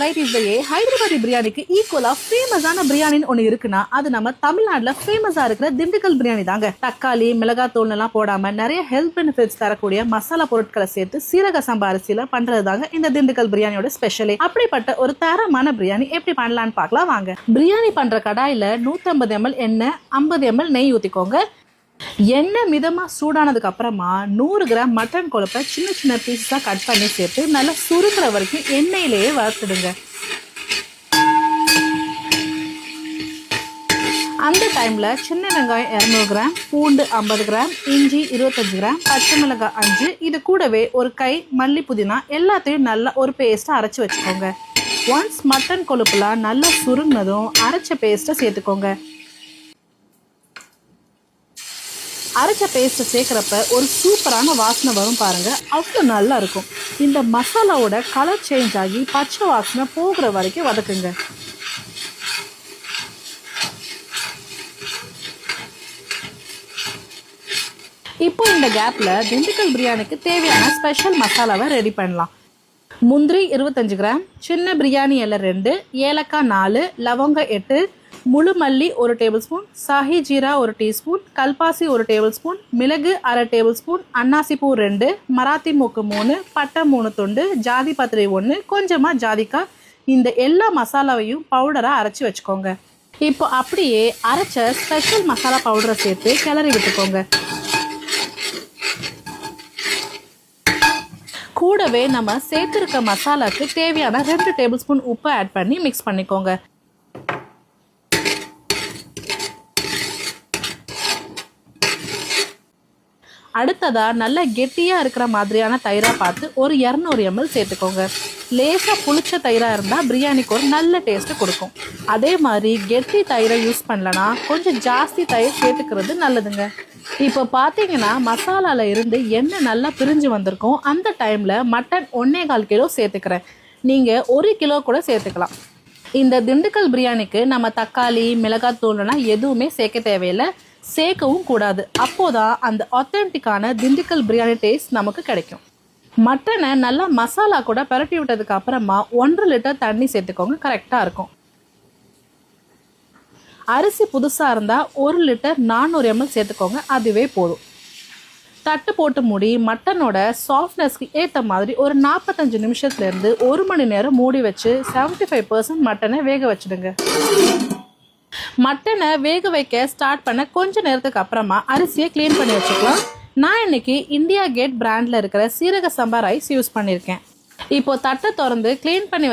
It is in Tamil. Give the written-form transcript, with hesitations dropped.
வெரைட்டிஸ்லயே ஹைதராபாதி பிரியாணிக்கு ஈக்குவலா ஃபேமஸான பிரியாணின்னு ஒண்ணு இருக்குன்னா அது நம்ம தமிழ்நாட்டுல ஃபேமஸா இருக்கிற திண்டுக்கல் பிரியாணி தாங்க. தக்காளி மிளகாத்தூள் எல்லாம் போடாம நிறைய ஹெல்த் பெனிஃபிட்ஸ் தரக்கூடிய மசாலா பொருட்களை சேர்த்து சீரக சம்பா அரிசியில பண்றதுதாங்க இந்த திண்டுக்கல் பிரியாணியோட ஸ்பெஷலே. அப்படிப்பட்ட ஒரு தரமான பிரியாணி எப்படி பண்ணலான்னு பார்க்கலாம் வாங்க. பிரியாணி பண்ற கடாயில 150 ml எண்ணெய், 50 ml நெய் ஊத்திக்கோங்க. எண்ணெய் மிதமா சூடானதுக்கு அப்புறமா 100 கிராம் மட்டன் கொழுப்பை சின்ன சின்ன பீஸா கட் பண்ணி சேர்த்து நல்லா சுருங்குற வரைக்கும் எண்ணெயிலேயே வறுத்துடுங்க. அந்த டைம்ல சின்ன வெங்காயம் 200 கிராம், பூண்டு 50 கிராம், இஞ்சி 25 கிராம், பச்சை மிளகாய் 5, இது கூடவே ஒரு கை மல்லி புதினா எல்லாத்தையும் நல்லா ஒரு பேஸ்டா அரைச்சு வச்சுக்கோங்க. ஒன்ஸ் மட்டன் கொழுப்புலாம் நல்லா சுருங்கினதும் அரைச்ச பேஸ்ட்டை சேர்த்துக்கோங்க. அரைச்ச பேஸ்ட்டை சேர்க்குறப்ப ஒரு சூப்பரான வாசனை வரும் பாருங்க, அவ்வளோ நல்லா இருக்கும். இந்த மசாலாவோட கலர் சேஞ்ச் ஆகி பச்சை வாசனை போகிற வரைக்கும் வதக்குங்க. இப்போ இந்த கேப்ல திண்டுக்கல் பிரியாணிக்கு தேவையான ஸ்பெஷல் மசாலாவை ரெடி பண்ணலாம். முந்திரி 25 கிராம், சின்ன பிரியாணி இலை 2, ஏலக்காய் 4, லவங்கம் 8, முழு மல்லி 1 table spoon, Sahi jeera 1 teaspoon, கல்பாசி 1 டேபிள் ஸ்பூன், மிளகு அரை டேபிள் ஸ்பூன், அன்னாசிப்பூ 2, மராத்தி மூக்கு 3, பட்டை 3 துண்டு, ஜாதி பத்திரி 1, கொஞ்சமாக ஜாதிக்காய். இந்த எல்லா மசாலாவையும் பவுடராக அரைச்சி வச்சுக்கோங்க. இப்போ அப்படியே அரைச்ச ஸ்பெஷல் மசாலா பவுடரை சேர்த்து கிளறி விட்டுக்கோங்க. கூடவே நம்ம சேர்த்துருக்க மசாலாக்கு தேவையான 2 டேபிள் ஸ்பூன் உப்பு ஆட் பண்ணி மிக்ஸ் பண்ணிக்கோங்க. அடுத்ததா நல்லா கெட்டியா இருக்கிற மாதிரியான தயிரா பார்த்து ஒரு 200 ml சேர்த்துக்கோங்க. லேசா புளிச்ச தயிரா இருந்தா பிரியாணிக்கு ஒரு நல்ல டேஸ்ட் கொடுக்கும். அதே மாதிரி கெட்டி தயிரை யூஸ் பண்ணலனா கொஞ்சம் ஜாஸ்தி தயிர் சேர்த்துக்கிறது நல்லதுங்க. இப்போ பார்த்தீங்கன்னா மசாலால இருந்து எண்ணெய் நல்லா பிரிஞ்சு வந்திருக்கும். அந்த டைம்ல மட்டன் 1.25 கிலோ சேர்த்துக்கிறேன். நீங்க 1 கிலோ கூட சேர்த்துக்கலாம். இந்த திண்டுக்கல் பிரியாணிக்கு நம்ம தக்காளி மிளகாத்தூள்லாம் எதுவுமே சேர்க்க தேவையில்லை, சேர்க்கவும் கூடாது. அப்போதான் அந்த ஆத்தென்டிக்கான திண்டுக்கல் பிரியாணி டேஸ்ட் நமக்கு கிடைக்கும். மட்டனை நல்லா மசாலா கூட பரட்டி விட்டதுக்கு அப்புறமா 1 லிட்டர் தண்ணி சேர்த்துக்கோங்க, கரெக்டாக இருக்கும். அரிசி புதுசாக இருந்தால் 1 லிட்டர் 400 ml சேர்த்துக்கோங்க, அதுவே போதும். தட்டு போட்டு மூடி மட்டனோட சாஃப்ட்னஸ்க்கு ஏற்ற மாதிரி ஒரு 45 நிமிஷத்துலேருந்து 1 மணி நேரம் மூடி வச்சு 75% மட்டனை வேக வச்சுடுங்க. மட்டனை வேக வைக்க ஸ்டார்ட் பண்ண கொஞ்ச நேரத்துக்கு அப்புறமா அரிசியை க்ளீன் பண்ணி வச்சுக்கலாம். நான் இன்னைக்கு இந்தியா கேட் பிராண்டில் இருக்கிற சீரக சம்பா ரைஸ் யூஸ் பண்ணியிருக்கேன். இப்போ தட்டை திறந்து க்ளீன் பண்ணி